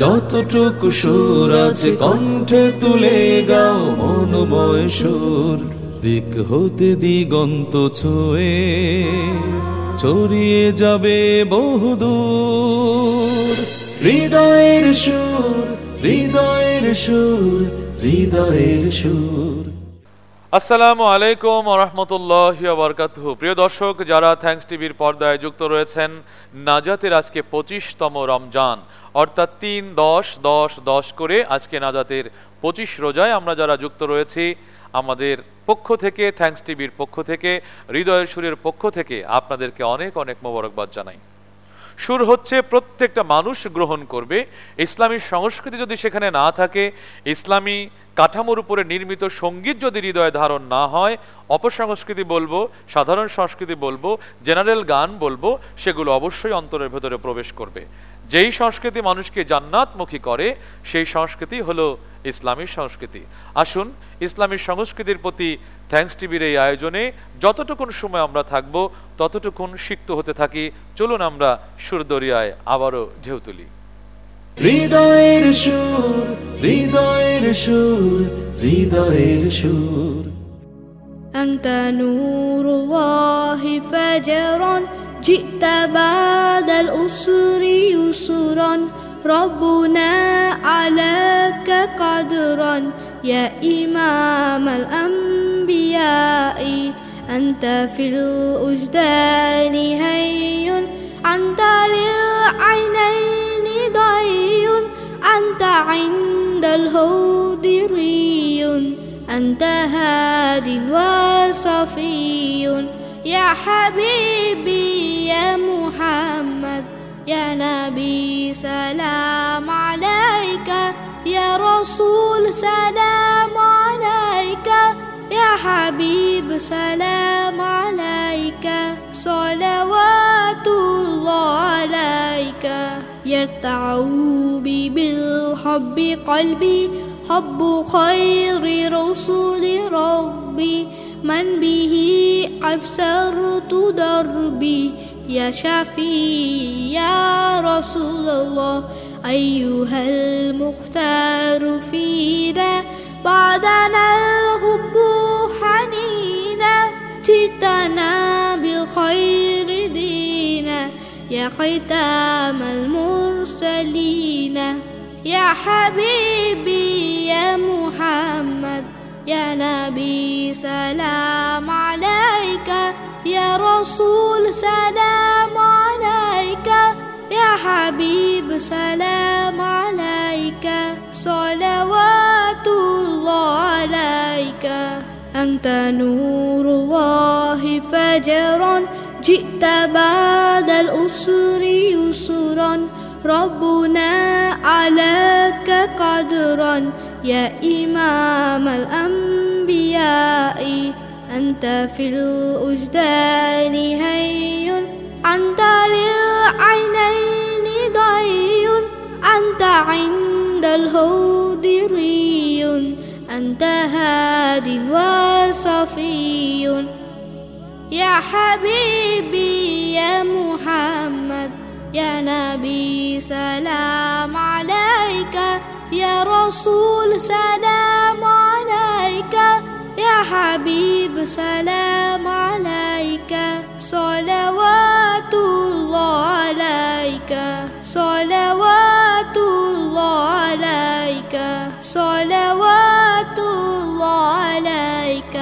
যতটুকু সুর আছে কণ্ঠে তুলে গাও মনোময় সুর। দিক হতে দিগন্ত ছুঁয়ে ছড়িয়ে যাবে বহুদূর। হৃদয়ের সুর, হৃদয়ের সুর, হৃদয়ের সুর। আসসালামু আলাইকুম ওয়া রাহমাতুল্লাহি ওয়া বারাকাতুহু। প্রিয় দর্শক, যারা থ্যাঙ্কস টিভির পর্দায় যুক্ত রয়েছেন, নাজাতের আজকে 25তম রমজান, অর্থাৎ 3-10-10-10 করে আজকে নাজাতের 25 রোজায় আমরা যারা যুক্ত রয়েছি, আমাদের পক্ষ থেকে, থ্যাঙ্কস টিভির পক্ষ থেকে, হৃদয়ের সুরের পক্ষ থেকে আপনাদেরকে অনেক অনেক মোবারকবাদ জানাই। সুর হচ্ছে প্রত্যেকটা মানুষ গ্রহণ করবে। ইসলামী সংস্কৃতি যদি সেখানে না থাকে, ইসলামী কাঠামোর উপরে নির্মিত সঙ্গীত যদি হৃদয়ে ধারণ না হয়, অপসংস্কৃতি বলবো, সাধারণ সংস্কৃতি বলবো, জেনারেল গান বলবো, সেগুলো অবশ্যই অন্তরের ভেতরে প্রবেশ করবে। যেই সংস্কৃতি মানুষকে জান্নাতমুখী করে, সেই সংস্কৃতি হলো ইসলামী সংস্কৃতি। আসুন ইসলামী সংস্কৃতির প্রতি থ্যাঙ্কস টিভির এই আয়োজনে যতটুকুন সময় আমরা থাকবো ততটুকুন সিক্ত হতে থাকি। চলুন আমরা সুর দরিয়ায় আবারও ঢেউ তুলি। হৃদয়ের সুর, হৃদয়ের সুর, হৃদয়ের সুর। أنت نور الله فجرا جئت بعد الأسر يسرا ربنا عليك قدرا يا إمام الأنبياء أنت في الوجدان هي أنت للعينين ضي أنت عند الهود ري أنت هاد وصفي يا حبيبي يا محمد يا نبي سلام عليك يا رسول سلام عليك يا حبيب سلام عليك صلوات الله عليك يرتعب بالحب قلبي حب خير رسول ربي من به أبصرت دربي يا شفيع يا رسول الله أيها المختار فينا بعدنا الحب حنينا جئتنا بالخير دينا يا ختام المرسلين يا حبيبي يا محمد يا نبي سلام عليك يا رسول سلام عليك يا حبيب سلام عليك صلوات الله عليك أنت نور الله فجرا جئت بعد الأسر يسرا ربنا عليك قدرا يا إمام الأنبياء أنت في الوجدان هي أنت للعينين ضي أنت عند الهود ري أنت هاد وصفي يا حبيبي يا محمد يا نبي سلام عليك يا رسول سلام عليك يا حبيب سلام عليك صلوات الله عليك صلوات الله عليك صلوات الله عليك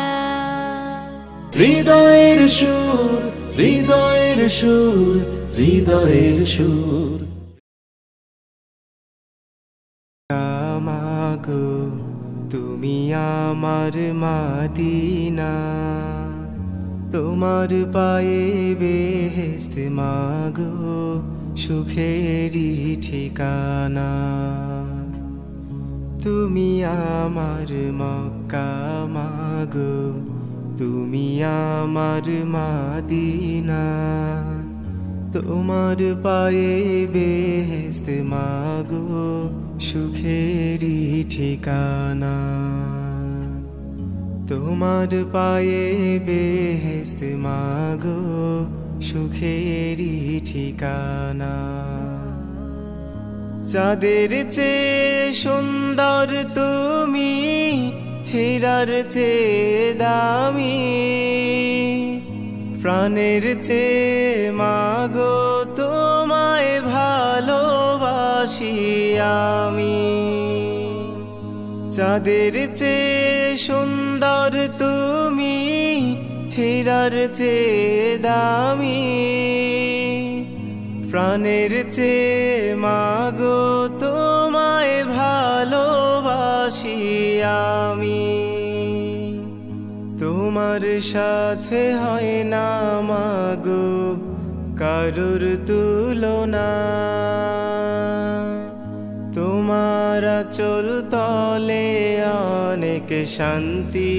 হৃদয়ের সুর, হৃদয়ের সুর, হৃদয়ের সুর। মাগো তুমি আমার মাদিনা, তোমার পায়ে বেহেশত মাগো সুখেরই ঠিকানা। তুমি আমার মক্কা মাগো, তুমি আমার মাদিনা, তোমার পায়ে বেহেশত মাগো সুখেরই ঠিকানা। তোমার পায়ে বেহেশত মাগো সুখেরই ঠিকানা। চাঁদের চেয়ে সুন্দর তুমি, হীরার চেয়ে দামি, প্রাণের চেয়ে মাগো তোমায় ভালোবাসি আমি। চাঁদের চেয়ে সুন্দর তুমি, হীরার চেয়ে দামি, প্রাণের চেয়ে মাগো তোমায় ভালোবাসি আমি। তোমার সাথে হয় না মাগো কারুর তুলনা, তোমার আঁচল তলে অনেক শান্তি,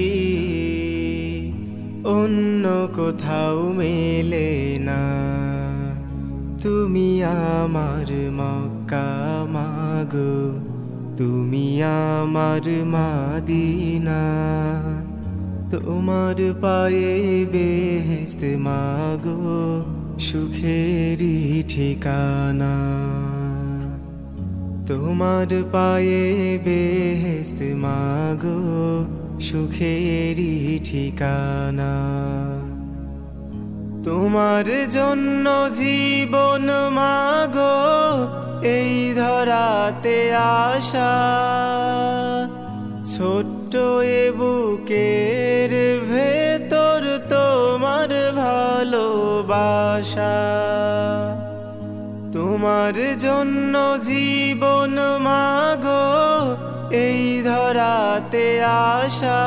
অন্য কোথাও মেলে না। তুমি আমার মক্কা মাগো, তুমি আমার মাদিনা, তোমার পায়ে বেহেশত মাগো সুখেরই ঠিকানা। তোমার পায়ে বেহেশত মাগো সুখেরই ঠিকানা। তোমার জন্য জীবন মাগো এই ধরাতে আসা, ছোট্ট এ বুকের ভেতর তোমার ভালোবাসা। তোমার জন্য জীবন মাগো এই ধরাতে আসা,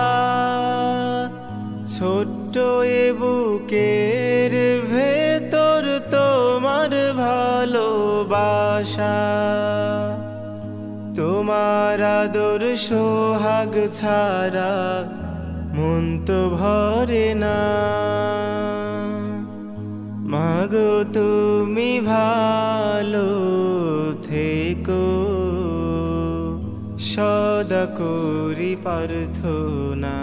ছোট্ট এ বুকের ভেতর তোমার ভালোবাসা। তোমার আদর সোহাগ ছাড়া মন তো ভরে না, মাগো তুমি ভালো থেকো, সদা করি প্রার্থনা।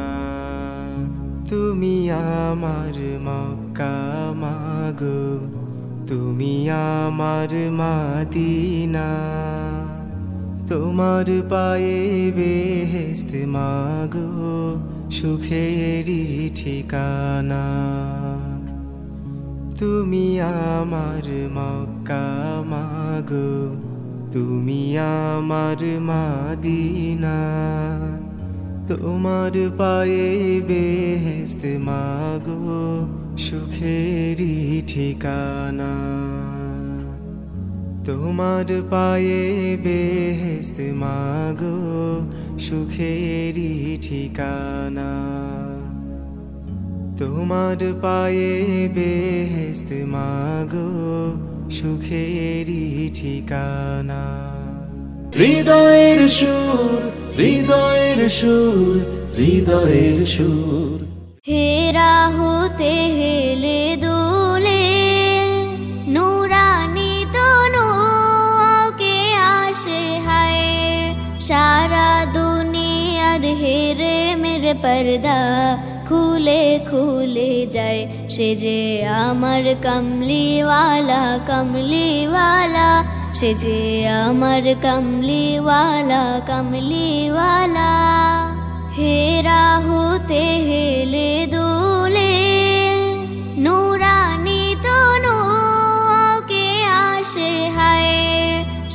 তুমি আমার মক্কা মাগো, তুমি আমার মাদিনা, তোমার পায়ে বেহেশত মাগো সুখেরই ঠিকানা। তুমি আমার মক্কা মাগো, তুমি আমার মাদিনা, তোমার পায়ে বেহেশত মাগো সুখেরই ঠিকানা। তোমার পায়ে বেহেশত মাগো সুখেরই ঠিকানা। তোমার পায়ে বেহেশত মাগো সুখেরই ঠিকানা। হৃদয়ের সুর, হৃদয়ের সুর, হৃদয়ের সুর। হেরা হতে হেলে দুলে নুরানি তনুকে আসে হায়, সারা দুনিয়ার হেরে মেরে পর্দা খুলে খুলে যায়। সে যে আমার কমলিওয়ালা, কমলিওয়ালা, সে যে আমার কমলিওয়ালা, কমলিওয়ালা। হেরা হতে হেলে দুলে নুরানি তনুকে আসে হায়,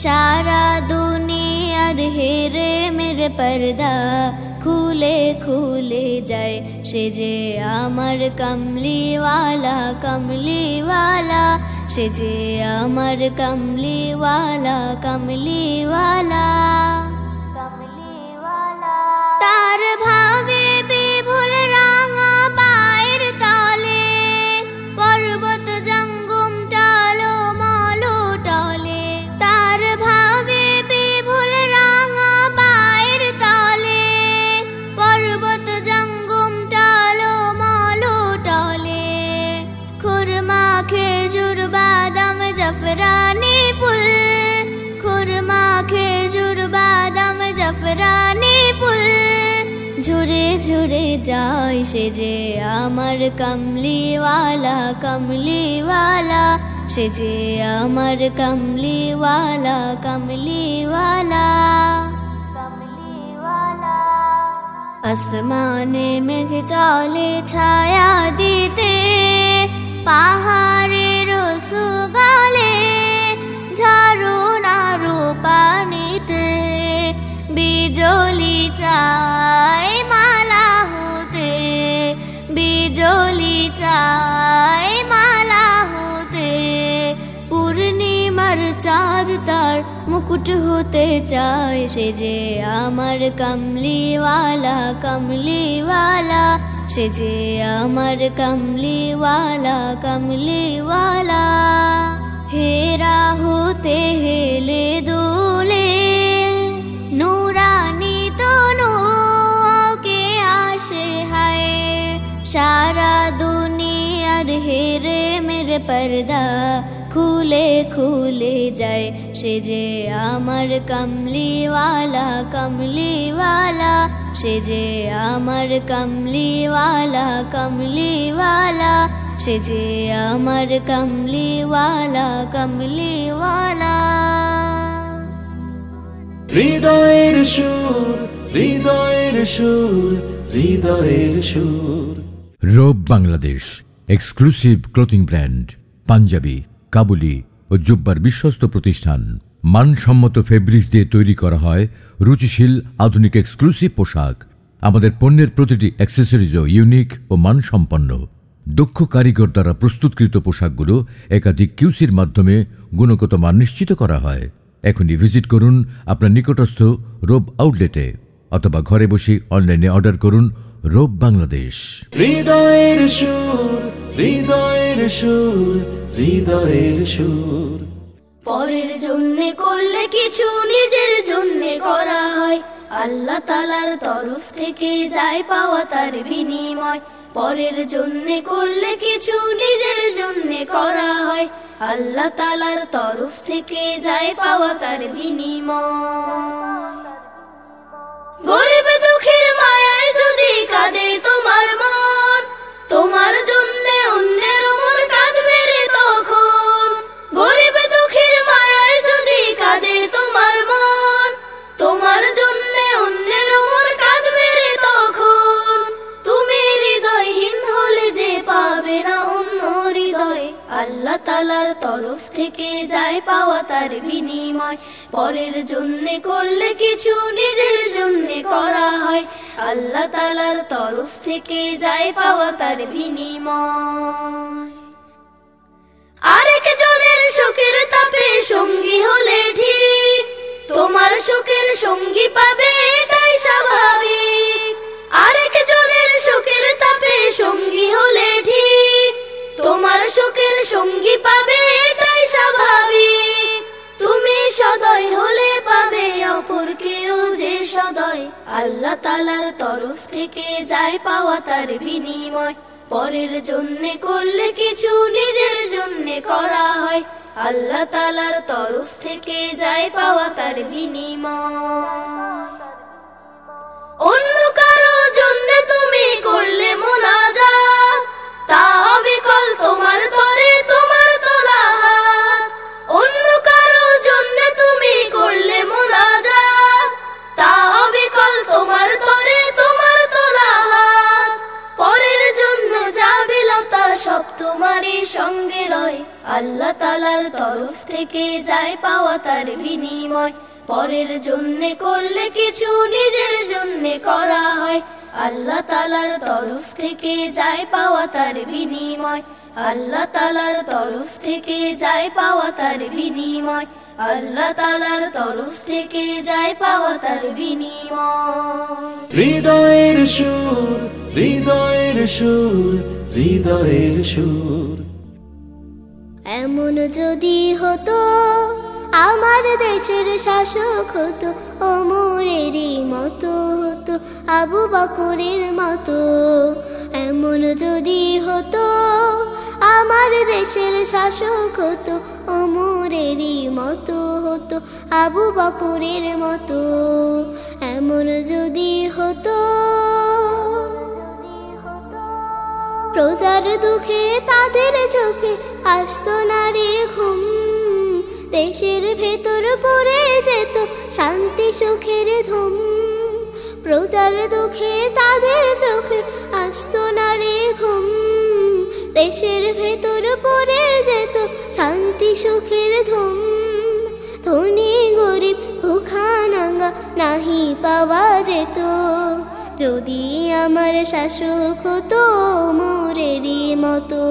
সারা দুনিয়ার হেরে মেরে পর্দা খুলে খুলে যায়। সে যে আমার কমলিওয়ালা, কমলিওয়ালা, সে যে আমার কমলিওয়ালা, কমলিওয়ালা, কমলিওয়ালা। তার ভাবে বিভুল রাঙা পায়ের তলে, পর্বত জঙ্গম টালো মলো টলে। তার ভাবে বিভুল রাঙা পায়ের তলে, পর্বত জঙ্গম টালো মলো টলে। খুরমা খেজুর বাদাম জাফরানি ফুল, খুরমা খেজুর বাদাম জাফরানি ফুল ঝরে ঝরে যায়। সে যে আমার কমলিওয়ালা, কমলিওয়ালা, সে যে আমার কামলিওয়ালা কামলিওয়ালা আসমানে মেঘ চলে ছায়া দিতে পাহাড়ের সুগালে ঝরনার পানিতে বিজলি চাই মালা হতে বিজলি চাই মালা হতে পূর্ণিমার চাঁদ তার মুকুট হতে চায় সে যে আমার কামলিওয়ালা কামলিওয়ালা সে যে আমার কামলিওয়ালা কামলিওয়ালা হেরা হতে হেলে দুলে নুরানি তনুকে আসে হায় সারা দুনিয়ার হেরে মেরে পর্দা খুলে খুলে যায় সে যে আমার কামলিওয়ালা কামলিওয়ালা সে যে আমার কামলিওয়ালা কামলিওয়ালা সে যে আমার কামলিওয়ালা কামলিওয়ালা হৃদয়ের সুর হৃদয়ের সুর হৃদয়ের সুর। রোব Bangladesh exclusive clothing brand, Punjabi, কাবুলি ও জুব্বার বিশ্বস্ত প্রতিষ্ঠান। মানসম্মত ফেব্রিক্স দিয়ে তৈরি করা হয় রুচিশীল আধুনিক এক্সক্লুসিভ পোশাক। আমাদের পণ্যের প্রতিটি অ্যাক্সেসরিজও ইউনিক ও মানসম্পন্ন। দক্ষ কারিগর দ্বারা প্রস্তুতকৃত পোশাকগুলো একাধিক কিউসির মাধ্যমে গুণগত মান নিশ্চিত করা হয়। এখনই ভিজিট করুন আপনার নিকটস্থ রোব আউটলেটে অথবা ঘরে বসে অনলাইনে অর্ডার করুন রোব বাংলাদেশ। হৃদয়ের সুর হৃদয়ের সুর হৃদয়ের সুর। পরের জন্যে করলে কিছু নিজের জন্যে করা হয়, আল্লাহ তাআলার তরফ থেকে যায় পাওয়া তার বিনিময়। পরের জন্যে করলে কিছু নিজের জন্যে করা হয়, আল্লাহ তাআলার তরফ থেকে যায় পাওয়া তার বিনিময়। গরিব দুঃখের মায়ায় যদি কাঁদে তোমার মন, তোমার জন্যে অন্যের মন কাঁদবে রে তখন। গরিব দুঃখের মায়ায় যদি কাঁদে তোমার মন, তোমার জন্যে অন্যের মন কাঁদবে রে তখন। তুমি হৃদয়হীন হলে যে পাবে না অন্য হৃদয়, আল্লাহ তাআলার তরফ থেকে যায় পাওয়া তার বিনিময়। পরের জন্যে করলে কিছু নিজের জন্যে করা হয়, আল্লাহ তাআলার তরফ থেকে যায় পাওয়া তার বিনিময়। আরেকজনের সুখের তাপে সঙ্গী হলে ঠিক, তোমার সুখের সঙ্গী পাবে এটাই স্বাভাবিক। আরেকজনের সুখের তাপে সঙ্গী হলে ঠিক, তোমার সুখের সঙ্গী পাবে এটাই স্বাভাবিক। তুমি সদয় হলে পাবে অপর কেউ যে সদয়, আল্লাহ তাআলার তরফ থেকে যায় পাওয়া তার বিনিময়। পরের জন্যে করলে কিছু নিজের জন্যে করা হয়, আল্লাহ তাআলার তরফ থেকে যায় পাওয়া তার বিনিময়। অন্য কারো জন্যে তুমি করলে মুনাজাত, তা অবিকল তোমার তরে তোমার তোলা হাত। অন্য কারো জন্যে তুমি করলে মুনাজাত, তা অবিকল তোমার তরে তোমার তোলা হাত। পরের জন্য যা বিলাতা সব তোমারই সঙ্গে রয়, আল্লাহ তাআলার তরফ থেকে যায় পাওয়া তার বিনিময়। পরের জন্যে করলে কিছু নিজের জন্যে করা হয়, আল্লাহ তাআলার তরফ থেকে যায় পাওয়া তার বিনিময়। আল্লাহ তাআলার তরফ থেকে যায় পাওয়া তার বিনিময়। আল্লাহ তাআলার তরফ থেকে যায় পাওয়া তার বিনিময়। হৃদয়ের সুর হৃদয়ের সুর হৃদয়ের সুর। এমন যদি হতো আমার দেশের শাসক হতো, ওমরেরই মতো হতো, আবু বকরের মতো। এমন যদি হতো আমার দেশের শাসক হতো, ওমরেরই মতো হতো, আবু বকরের মতো। এমন যদি হতো প্রজার দুঃখে তাদের চোখে আসতো না রে ঘুম, দেশের ভেতর পড়ে যেত শান্তি সুখের ধুম। প্রজার দুঃখে তাদের চোখে আসতো না রে ঘুম, দেশের ভেতর পড়ে যেত শান্তি সুখের ধুম। ধনী গরিব ভুখা নাঙ্গা নাহি পাওয়া যেত, যদি আমার শাসক হতো মোরেরই মতো।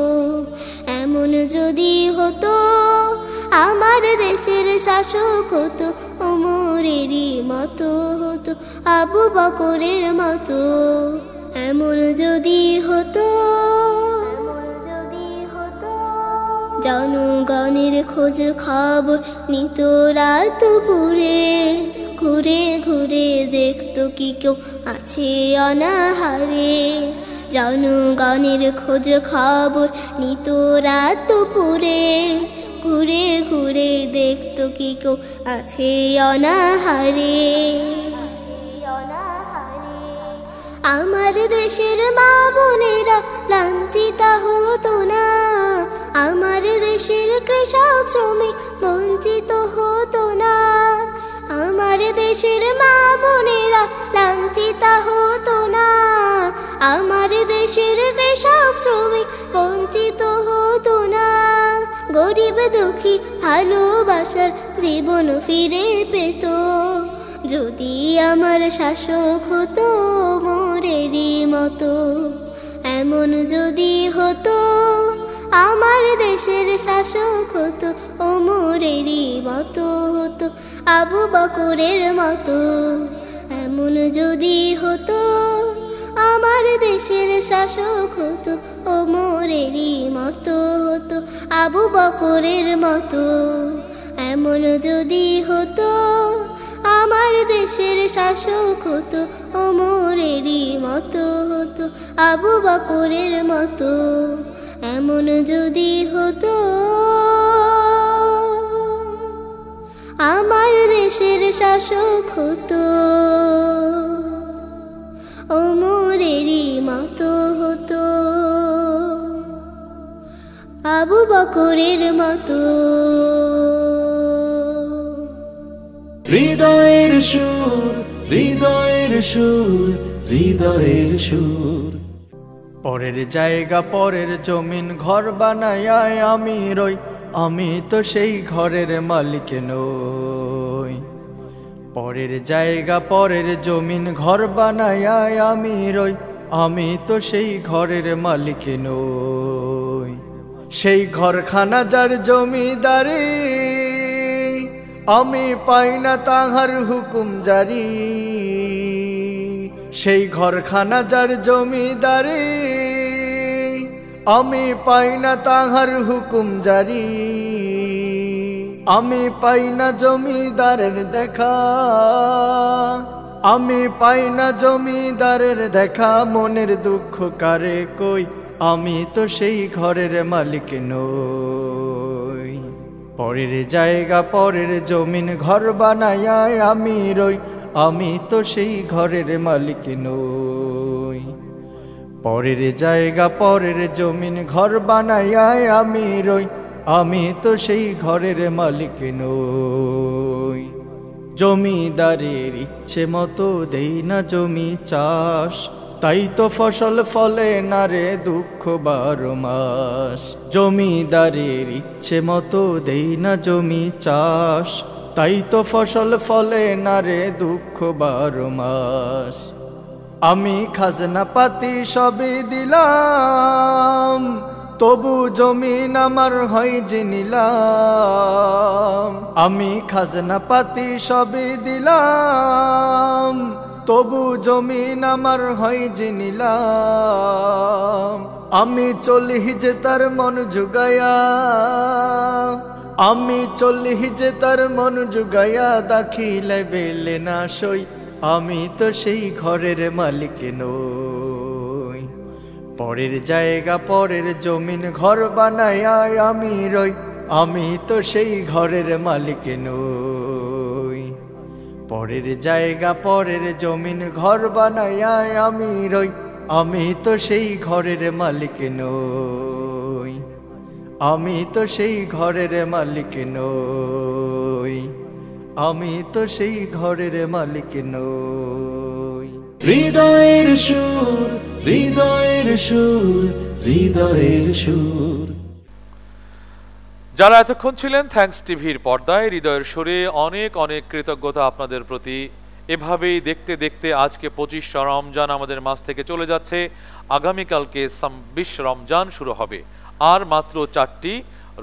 এমন যদি হতো আমার দেশের শাসক হতো ওমরেরই মতো, হতো আবু বকরের মতো। এমন যদি হতো, জনগণের খোঁজ খবর নিত রাত দুপুরে, ঘুরে ঘুরে দেখতো কি কেউ আছে অনাহারে। জনগণের খোঁজ খবর নিত রাত দুপুরে, ঘুরে ঘুরে দেখতো কি কেউ আছে অনাহারে। আমার দেশের মা বোনেরা লাঞ্ছিত হতো না, আমার দেশের কৃষক শ্রমিক বঞ্চিত হতো না। আমার দেশের মা বোনেরা লাঞ্ছিত হতো না, আমার দেশের কৃষক শ্রমিক বঞ্চিত হতো না। গরিব দুঃখী ভালোবাসার জীবন ফিরে পেত, যদি আমার শাসক হতো মোরেরই মতো। এমন যদি হতো আমার দেশের শাসক হতো ওমরেরই মতো, হতো আবু বকরের মতো। এমন যদি হতো আমার দেশের শাসক হতো ওমরেরই মতো, হতো আবু বকরের মতো। এমন যদি হতো আমার দেশের শাসক হতো ওমরেরই মতো, হতো আবু বকরের মতো। এমন যদি হতো আমার দেশের শাসক হতো ওমরেরই মতো, হতো আবু বকরের মতো। হৃদয়ের সুর, হৃদয়ের সুর, হৃদয়ের সুর। পরের জায়গা পরের জমিন ঘর বানায় আমি রই, আমি তো সেই ঘরের মালিক নই। পরের জায়গা পরের জমিন ঘর বানায় আমি রই, আমি তো সেই ঘরের মালিক নই। সেই ঘরখানা যার জমিদারি, আমি পাই না তাহার হুকুম জারি। সেই ঘরখানা যার জমিদারি, আমি পাই না তাহার হুকুম জারি। আমি পাই না জমিদারের দেখা, আমি পাই না জমিদারের দেখা। মনের দুঃখ কারে কই, আমি তো সেই ঘরের মালিক নই। পরের জায়গা পরের জমিন ঘর বানায় আমি রই, আমি তো সেই ঘরের মালিক নই। পরের জায়গা পরের জমিন ঘর বানায় আমি রই, আমি তো সেই ঘরের মালিক নই। জমিদারের ইচ্ছে মতো দেই না জমি চাষ, তাই তো ফসল ফলে না রে দুঃখ 12 মাস। জমিদারের ইচ্ছে মতো দেই না জমি চাষ, তাই তো ফসল ফলে না রে দুঃখ 12 মাস। আমি খাজনা পাতি সবই দিলাম, তবু জমিন আমার হয় যে নিলাম। আমি খাজনা পাতি সবই দিলাম, তবু জমিন আমার হয় যে নিলাম। আমি চলি যে তার মন জুগায়া, আমি চলি যে তার মন জুগায়া। দাখিলে বেলে না সই, আমি তো সেই ঘরের মালিক নই। পরের জায়গা পরের জমিন ঘর বানায় আমি রই, আমি তো সেই ঘরের মালিক নই। পরের জায়গা পরের জমিন ঘর বানায় আমি রই, আমি তো সেই ঘরের মালিক নই, আমি তো সেই ঘরের মালিক নই, আমি তো সেই ঘরের মালিক নই। হৃদয়ের সুর, হৃদয়ের সুর, হৃদয়ের সুর। যারা এতক্ষণ ছিলেন থ্যাঙ্কস টিভির পর্দায় হৃদয়ের সুরে, অনেক অনেক কৃতজ্ঞতা আপনাদের প্রতি। এভাবেই দেখতে দেখতে আজকে 25 রমজান আমাদের মাস থেকে চলে যাচ্ছে। আগামীকালকে 26 রমজান শুরু হবে। আর মাত্র 4টি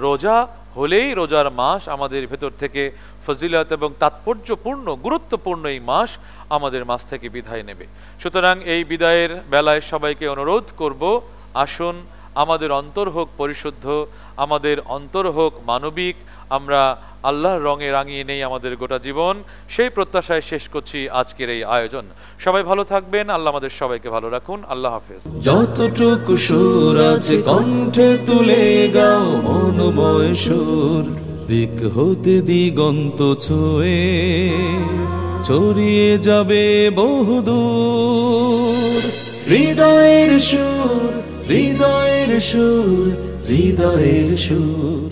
রোজা হলেই রোজার মাস আমাদের ভেতর থেকে ফজিলত এবং তাৎপর্যপূর্ণ গুরুত্বপূর্ণ এই মাস আমাদের মাস থেকে বিদায় নেবে। সুতরাং এই বিদায়ের বেলায় সবাইকে অনুরোধ করব, আসুন আমাদের অন্তর হোক পরিশুদ্ধ, আমাদের অন্তর হোক মানবিক, আমরা আল্লাহর রঙে রাঙিয়ে নেই আমাদের গোটা জীবন। সেই প্রত্যাশায় শেষ করছি আজকের এই আয়োজন। সবাই ভালো থাকবেন, আল্লাহ আমাদের সবাইকে ভালো রাখুন। আল্লাহ হাফেজ। যতটুকু সুর আছে কণ্ঠে তুলে গাও মনোময় সুর, দিক হতে দিগন্ত ছুঁয়ে ছড়িয়ে যাবে বহুদূর। হৃদয়ের সুর, হৃদয়ের সুর, হৃদয়ের সুর।